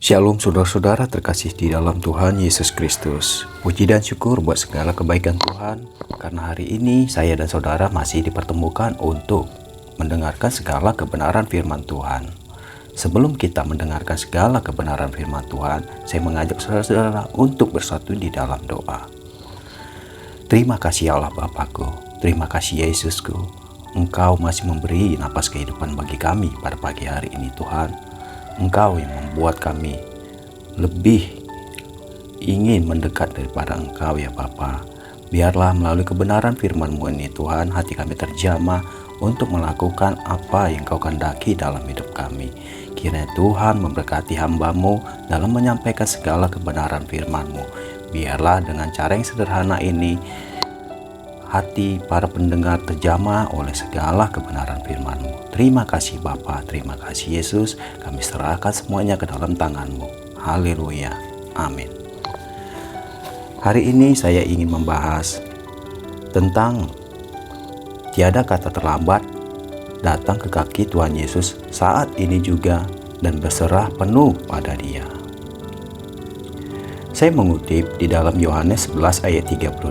Shalom saudara-saudara terkasih di dalam Tuhan Yesus Kristus. Puji dan syukur buat segala kebaikan Tuhan, karena hari ini saya dan saudara masih dipertemukan untuk mendengarkan segala kebenaran firman Tuhan. Sebelum kita mendengarkan segala kebenaran firman Tuhan, saya mengajak saudara-saudara untuk bersatu di dalam doa. Terima kasih Allah Bapakku, terima kasih Yesusku, Engkau masih memberi napas kehidupan bagi kami pada pagi hari ini Tuhan. Engkau yang membuat kami lebih ingin mendekat daripada Engkau ya Bapa. Biarlah melalui kebenaran firman-Mu ini Tuhan, hati kami terjamah untuk melakukan apa yang Kau kehendaki dalam hidup kami. Kiranya Tuhan memberkati hamba-Mu dalam menyampaikan segala kebenaran firman-Mu. Biarlah dengan cara yang sederhana ini, hati para pendengar terjamah oleh segala kebenaran firman-Mu. Terima kasih Bapa, terima kasih Yesus. Kami serahkan semuanya ke dalam tangan-Mu. Haleluya. Amin. Hari ini saya ingin membahas tentang tiada kata terlambat datang ke kaki Tuhan Yesus saat ini juga dan berserah penuh pada Dia. Saya mengutip di dalam Yohanes 11 ayat 32.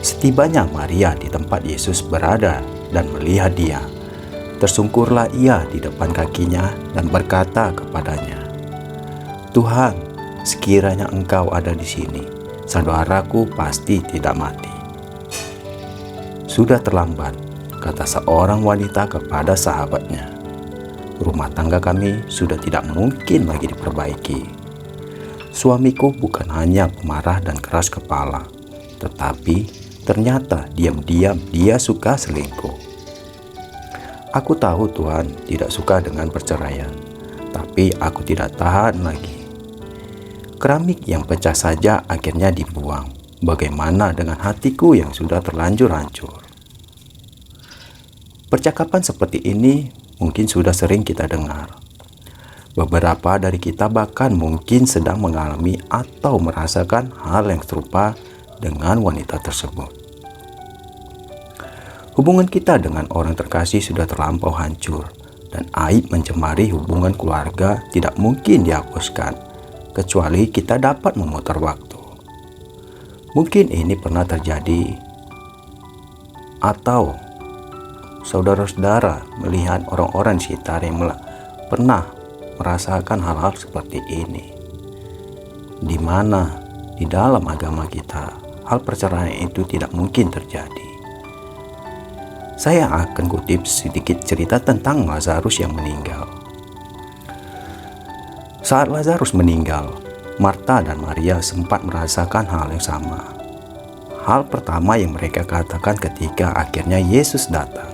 Setibanya Maria di tempat Yesus berada dan melihat Dia, tersungkurlah ia di depan kakinya dan berkata kepadanya, "Tuhan, sekiranya Engkau ada di sini, saudaraku pasti tidak mati." "Sudah terlambat," kata seorang wanita kepada sahabatnya. "Rumah tangga kami sudah tidak mungkin lagi diperbaiki. Suamiku bukan hanya pemarah dan keras kepala, tetapi ternyata diam-diam dia suka selingkuh. Aku tahu Tuhan tidak suka dengan perceraian, tapi aku tidak tahan lagi. Keramik yang pecah saja akhirnya dibuang. Bagaimana dengan hatiku yang sudah terlanjur hancur?" Percakapan seperti ini mungkin sudah sering kita dengar. Beberapa dari kita bahkan mungkin sedang mengalami atau merasakan hal yang serupa dengan wanita tersebut. Hubungan kita dengan orang terkasih sudah terlampau hancur, dan aib mencemari hubungan keluarga tidak mungkin dihapuskan, kecuali kita dapat memutar waktu. Mungkin ini pernah terjadi, atau saudara-saudara melihat orang-orang di sekitar yang pernah merasakan hal-hal seperti ini, di mana di dalam agama kita hal perceraian itu tidak mungkin terjadi. Saya akan kutip sedikit cerita tentang Lazarus yang meninggal. Saat Lazarus meninggal, Marta dan Maria sempat merasakan hal yang sama. Hal pertama yang mereka katakan ketika akhirnya Yesus datang,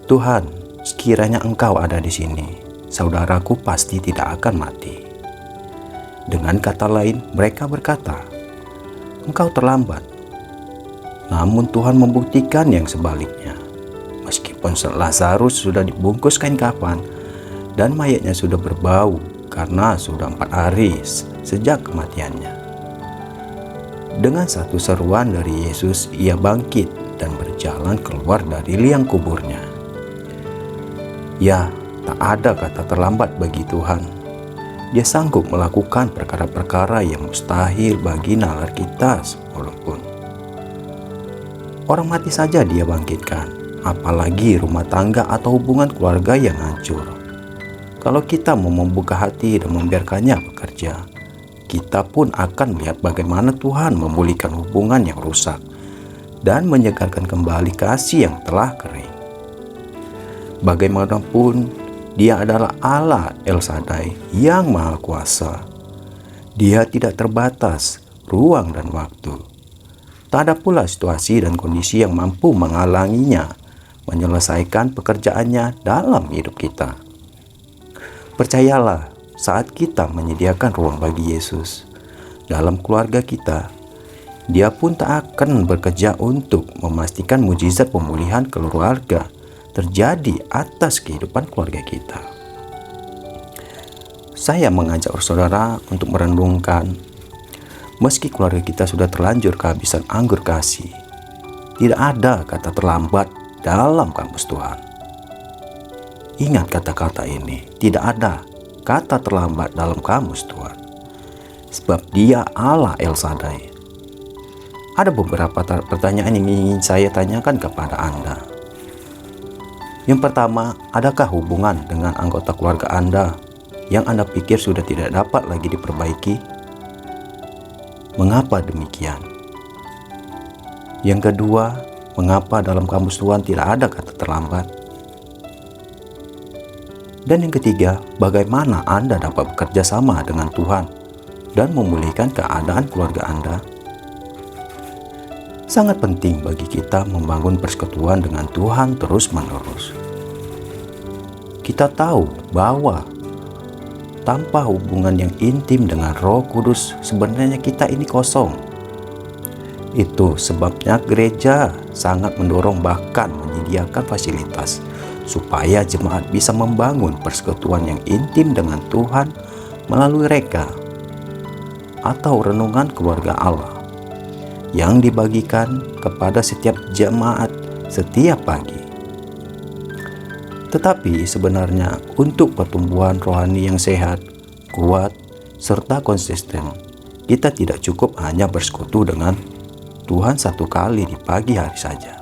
"Tuhan, sekiranya Engkau ada di sini, saudaraku pasti tidak akan mati." Dengan kata lain, mereka berkata, "Engkau terlambat." Namun Tuhan membuktikan yang sebaliknya. Meskipun Lazarus sudah dibungkus kain kafan dan mayatnya sudah berbau karena sudah 4 hari sejak kematiannya, dengan satu seruan dari Yesus, ia bangkit dan berjalan keluar dari liang kuburnya. Ya, tak ada kata terlambat bagi Tuhan. Dia sanggup melakukan perkara-perkara yang mustahil bagi nalar kita walaupun. Orang mati saja Dia bangkitkan, apalagi rumah tangga atau hubungan keluarga yang hancur. Kalau kita mau membuka hati dan membiarkannya bekerja, kita pun akan melihat bagaimana Tuhan memulihkan hubungan yang rusak dan menyegarkan kembali kasih yang telah kering. Bagaimanapun, Dia adalah Allah El Shaddai yang Maha Kuasa. Dia tidak terbatas ruang dan waktu. Tak ada pula situasi dan kondisi yang mampu menghalanginya menyelesaikan pekerjaannya dalam hidup kita. Percayalah, saat kita menyediakan ruang bagi Yesus dalam keluarga kita, Dia pun tak akan bekerja untuk memastikan mujizat pemulihan keluarga terjadi atas kehidupan keluarga kita. Saya mengajak saudara untuk merenungkan, meski keluarga kita sudah terlanjur kehabisan anggur kasih, tidak ada kata terlambat dalam kamus Tuhan. Ingat kata-kata ini, tidak ada kata terlambat dalam kamus Tuhan. Sebab Dia Allah El Shaddai. Ada beberapa pertanyaan yang ingin saya tanyakan kepada Anda. Yang pertama, adakah hubungan dengan anggota keluarga Anda yang Anda pikir sudah tidak dapat lagi diperbaiki? Mengapa demikian? Yang kedua, mengapa dalam kamus Tuhan tidak ada kata terlambat? Dan yang ketiga, bagaimana Anda dapat bekerja sama dengan Tuhan dan memulihkan keadaan keluarga Anda? Sangat penting bagi kita membangun persekutuan dengan Tuhan terus-menerus. Kita tahu bahwa tanpa hubungan yang intim dengan Roh Kudus, sebenarnya kita ini kosong. Itu sebabnya gereja sangat mendorong, bahkan menyediakan fasilitas supaya jemaat bisa membangun persekutuan yang intim dengan Tuhan melalui reka atau renungan keluarga Allah yang dibagikan kepada setiap jemaat setiap pagi. Tetapi sebenarnya untuk pertumbuhan rohani yang sehat, kuat, serta konsisten, kita tidak cukup hanya bersekutu dengan Tuhan satu kali di pagi hari saja.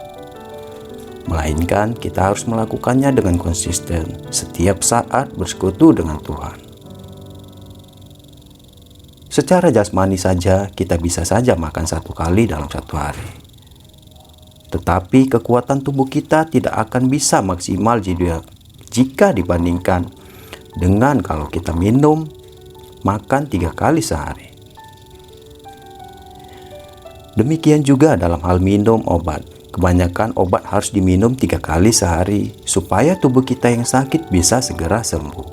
Melainkan kita harus melakukannya dengan konsisten setiap saat bersekutu dengan Tuhan. Secara jasmani saja kita bisa saja makan satu kali dalam satu hari. Tetapi kekuatan tubuh kita tidak akan bisa maksimal jika dibandingkan dengan kalau kita makan 3 kali sehari. Demikian juga dalam hal minum obat. Kebanyakan obat harus diminum 3 kali sehari supaya tubuh kita yang sakit bisa segera sembuh.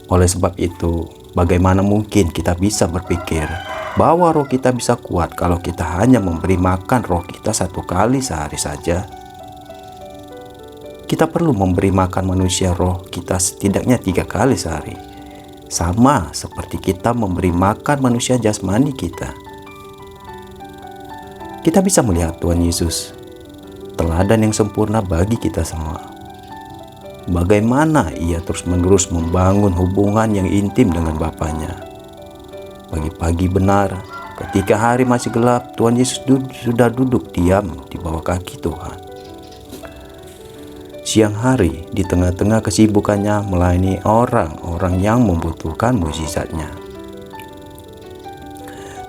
Oleh sebab itu, bagaimana mungkin kita bisa berpikir bahwa roh kita bisa kuat kalau kita hanya memberi makan roh kita 1 kali sehari saja? Kita perlu memberi makan manusia roh kita setidaknya 3 kali sehari. Sama seperti kita memberi makan manusia jasmani kita. Kita bisa melihat Tuhan Yesus, teladan yang sempurna bagi kita semua. Bagaimana Ia terus-menerus membangun hubungan yang intim dengan Bapanya. Pagi-pagi benar, ketika hari masih gelap, Tuhan Yesus sudah duduk diam di bawah kaki Tuhan. Siang hari, di tengah-tengah kesibukannya melayani orang-orang yang membutuhkan mukjizat-Nya,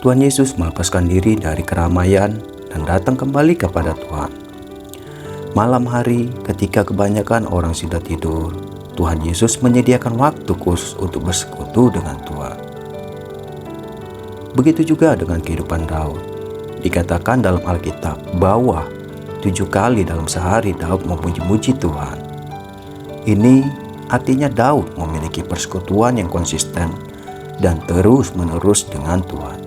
Tuhan Yesus melepaskan diri dari keramaian dan datang kembali kepada Tuhan. Malam hari, ketika kebanyakan orang sudah tidur, Tuhan Yesus menyediakan waktu khusus untuk bersekutu dengan Tuhan. Begitu juga dengan kehidupan Daud. Dikatakan dalam Alkitab bahwa 7 kali dalam sehari Daud memuji-muji Tuhan. Ini artinya Daud memiliki persekutuan yang konsisten dan terus-menerus dengan Tuhan.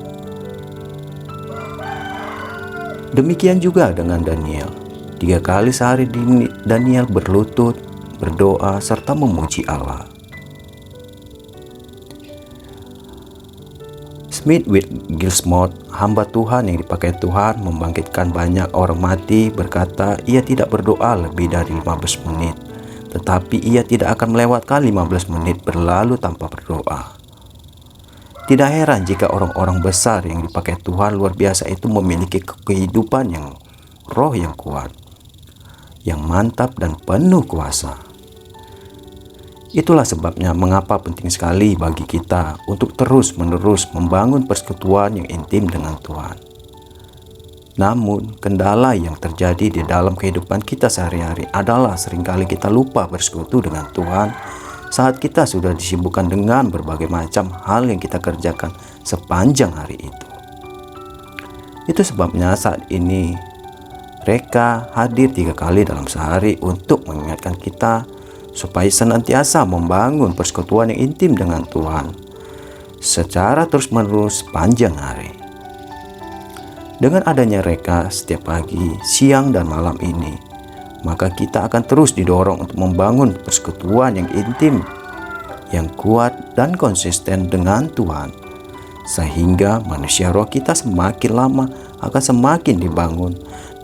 Demikian juga dengan Daniel. 3 kali sehari Daniel berlutut, berdoa, serta memuji Allah. Smith Wigglesworth, hamba Tuhan yang dipakai Tuhan membangkitkan banyak orang mati, berkata ia tidak berdoa lebih dari 15 menit, tetapi ia tidak akan melewatkan 15 menit berlalu tanpa berdoa. Tidak heran jika orang-orang besar yang dipakai Tuhan luar biasa itu memiliki kehidupan yang roh yang kuat, yang mantap dan penuh kuasa. Itulah sebabnya mengapa penting sekali bagi kita untuk terus-menerus membangun persekutuan yang intim dengan Tuhan. Namun, kendala yang terjadi di dalam kehidupan kita sehari-hari adalah seringkali kita lupa bersekutu dengan Tuhan saat kita sudah disibukkan dengan berbagai macam hal yang kita kerjakan sepanjang hari itu. Itu sebabnya saat ini mereka hadir 3 kali dalam sehari untuk mengingatkan kita supaya senantiasa membangun persekutuan yang intim dengan Tuhan secara terus-menerus sepanjang hari. Dengan adanya reka setiap pagi, siang, dan malam ini, maka kita akan terus didorong untuk membangun persekutuan yang intim, yang kuat dan konsisten dengan Tuhan, sehingga manusia roh kita semakin lama akan semakin dibangun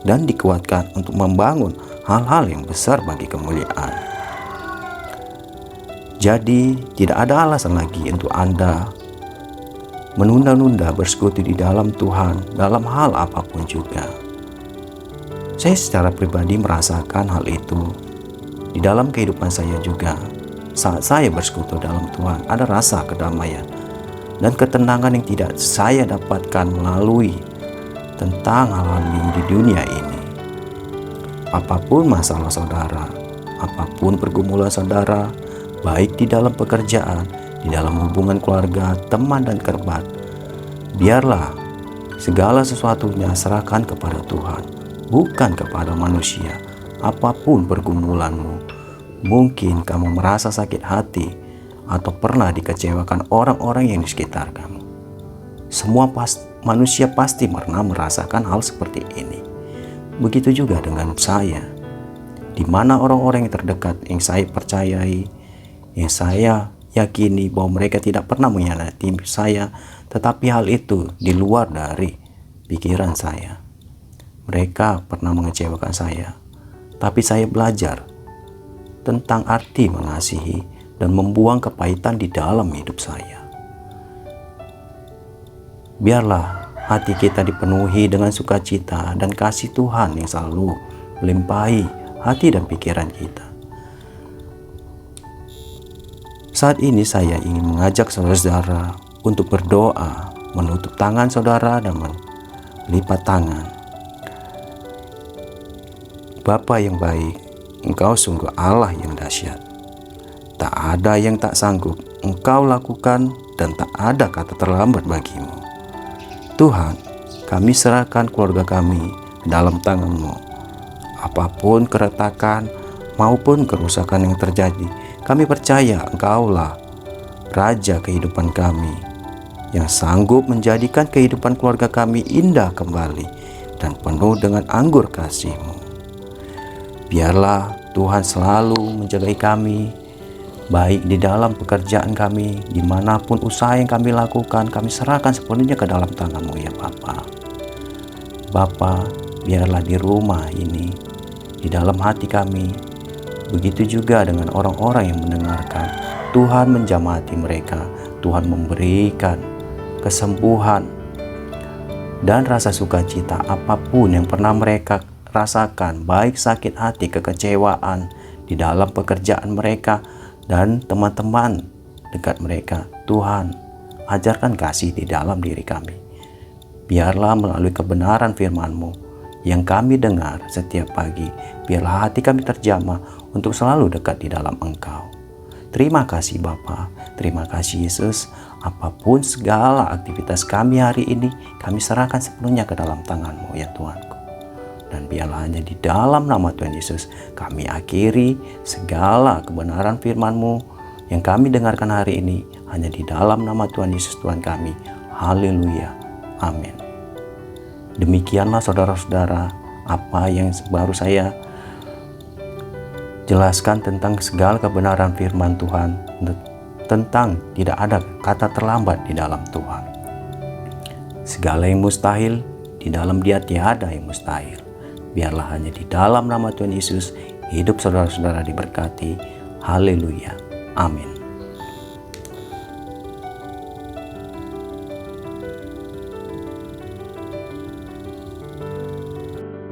dan dikuatkan untuk membangun hal-hal yang besar bagi kemuliaan. Jadi tidak ada alasan lagi untuk Anda menunda-nunda bersekutu di dalam Tuhan dalam hal apapun juga. Saya secara pribadi merasakan hal itu di dalam kehidupan saya juga. Saat saya bersekutu dalam Tuhan, ada rasa kedamaian dan ketenangan yang tidak saya dapatkan melalui tentang hal-hal di dunia ini. Apapun masalah saudara, apapun pergumulan saudara, baik di dalam pekerjaan, di dalam hubungan keluarga, teman dan kerabat, biarlah segala sesuatunya serahkan kepada Tuhan, bukan kepada manusia. Apapun pergumulanmu, mungkin kamu merasa sakit hati atau pernah dikecewakan orang-orang yang di sekitar kamu. Semua manusia pasti pernah merasakan hal seperti ini. Begitu juga dengan saya, di mana orang-orang yang terdekat yang saya percayai, yang saya yakini bahwa mereka tidak pernah mengkhianati saya, tetapi hal itu di luar dari pikiran saya. Mereka pernah mengecewakan saya, tapi saya belajar tentang arti mengasihi dan membuang kepahitan di dalam hidup saya. Biarlah hati kita dipenuhi dengan sukacita dan kasih Tuhan yang selalu melimpahi hati dan pikiran kita. Saat ini saya ingin mengajak saudara-saudara untuk berdoa, menutup tangan saudara dan melipat tangan. Bapa yang baik, Engkau sungguh Allah yang dahsyat. Tak ada yang tak sanggup Engkau lakukan dan tak ada kata terlambat bagimu. Tuhan, kami serahkan keluarga kami dalam tangan-Mu. Apapun keretakan maupun kerusakan yang terjadi, kami percaya Engkaulah Raja kehidupan kami, yang sanggup menjadikan kehidupan keluarga kami indah kembali dan penuh dengan anggur kasih-Mu. Biarlah Tuhan selalu menjagai kami, baik di dalam pekerjaan kami, dimanapun usaha yang kami lakukan, kami serahkan sepenuhnya ke dalam tangan-Mu ya Bapa. Bapa, biarlah di rumah ini, di dalam hati kami, begitu juga dengan orang-orang yang mendengarkan, Tuhan menjamah hati mereka, Tuhan memberikan kesembuhan dan rasa sukacita apapun yang pernah mereka rasakan, baik sakit hati, kekecewaan di dalam pekerjaan mereka dan teman-teman dekat mereka. Tuhan, ajarkan kasih di dalam diri kami. Biarlah melalui kebenaran firman-Mu yang kami dengar setiap pagi, biarlah hati kami terjamah untuk selalu dekat di dalam Engkau. Terima kasih Bapa, terima kasih Yesus. Apapun segala aktivitas kami hari ini, kami serahkan sepenuhnya ke dalam tangan-Mu ya Tuhanku. Dan biarlah hanya di dalam nama Tuhan Yesus kami akhiri segala kebenaran firman-Mu yang kami dengarkan hari ini, hanya di dalam nama Tuhan Yesus Tuhan kami. Haleluya. Amin. Demikianlah saudara-saudara apa yang baru saya jelaskan tentang segala kebenaran firman Tuhan, tentang tidak ada kata terlambat di dalam Tuhan. Segala yang mustahil, di dalam Dia tiada yang mustahil. Biarlah hanya di dalam nama Tuhan Yesus hidup saudara-saudara diberkati. Haleluya. Amin.